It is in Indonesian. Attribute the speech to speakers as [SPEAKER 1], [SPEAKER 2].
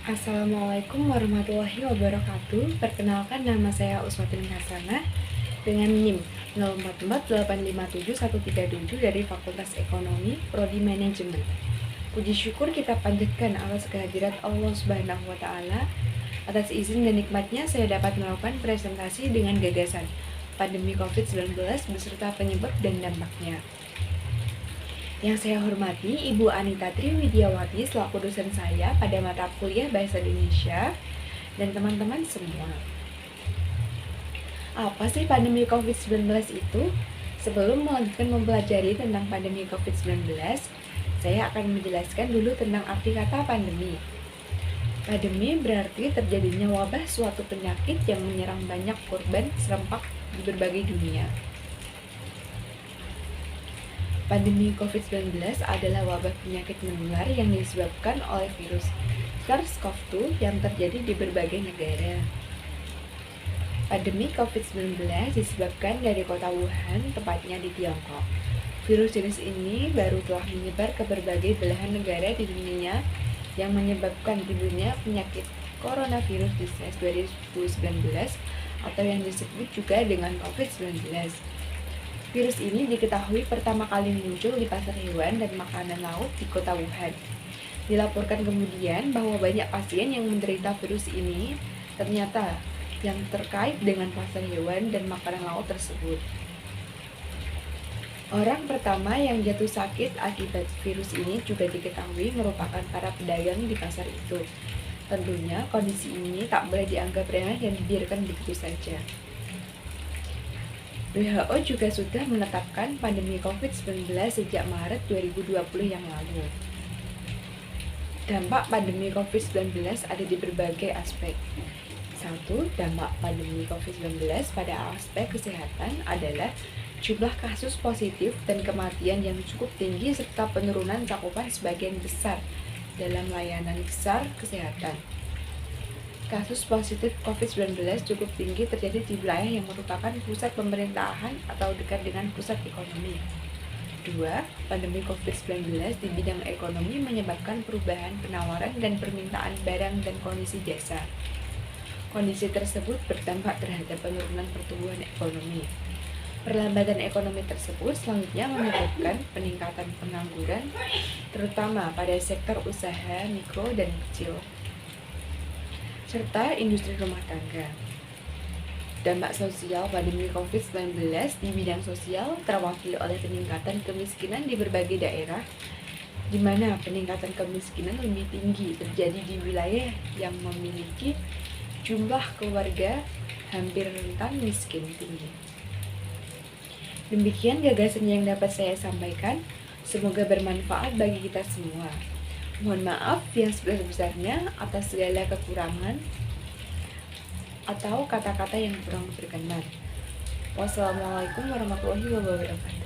[SPEAKER 1] Assalamualaikum warahmatullahi wabarakatuh. Perkenalkan, nama saya Uswatin Hasanah dengan NIM 0448571137 dari Fakultas Ekonomi, Prodi Manajemen. Puji syukur kita panjatkan atas kehadirat Allah Subhanahu wa Ta'ala. Atas izin dan nikmatnya, saya dapat melakukan presentasi dengan gagasan pandemi COVID-19 beserta penyebab dan dampaknya. Yang saya hormati Ibu Anita Triwidiawati selaku dosen saya pada mata kuliah Bahasa Indonesia dan teman-teman semua. Apa sih pandemi COVID-19 itu? Sebelum melanjutkan mempelajari tentang pandemi COVID-19, saya akan menjelaskan dulu tentang arti kata pandemi. Pandemi berarti terjadinya wabah suatu penyakit yang menyerang banyak korban serempak di berbagai dunia. Pandemi COVID-19 adalah wabah penyakit menular yang disebabkan oleh virus SARS-CoV-2 yang terjadi di berbagai negara. Pandemi COVID-19 disebabkan dari kota Wuhan, tepatnya di Tiongkok. Virus jenis ini baru telah menyebar ke berbagai belahan negara di dunia yang menyebabkan timbulnya penyakit coronavirus disease 2019 atau yang disebut juga dengan COVID-19. Virus ini diketahui pertama kali muncul di pasar hewan dan makanan laut di kota Wuhan. Dilaporkan kemudian bahwa banyak pasien yang menderita virus ini ternyata yang terkait dengan pasar hewan dan makanan laut tersebut. Orang pertama yang jatuh sakit akibat virus ini juga diketahui merupakan para pedagang di pasar itu. Tentunya kondisi ini tak boleh dianggap remeh dan dibiarkan begitu saja. WHO juga sudah menetapkan pandemi COVID-19 sejak Maret 2020 yang lalu. Dampak pandemi COVID-19 ada di berbagai aspek. 1. Dampak pandemi COVID-19 pada aspek kesehatan adalah jumlah kasus positif dan kematian yang cukup tinggi serta penurunan cakupan sebagian besar dalam layanan besar kesehatan. Kasus positif COVID-19 cukup tinggi terjadi di wilayah yang merupakan pusat pemerintahan atau dekat dengan pusat ekonomi. 2. Pandemi COVID-19 di bidang ekonomi menyebabkan perubahan penawaran dan permintaan barang dan kondisi jasa. Kondisi tersebut berdampak terhadap penurunan pertumbuhan ekonomi. Perlambatan ekonomi tersebut selanjutnya menyebabkan peningkatan pengangguran, terutama pada sektor usaha mikro dan kecil, serta industri rumah tangga. Dampak sosial pandemi COVID-19 di bidang sosial terwakili oleh peningkatan kemiskinan di berbagai daerah, di mana peningkatan kemiskinan lebih tinggi terjadi di wilayah yang memiliki jumlah keluarga hampir rentan miskin tinggi. Demikian gagasan yang dapat saya sampaikan. Semoga bermanfaat bagi kita semua. Mohon maaf yang sebesar-besarnya atas segala kekurangan atau kata-kata yang kurang berkenan. Wassalamualaikum warahmatullahi wabarakatuh.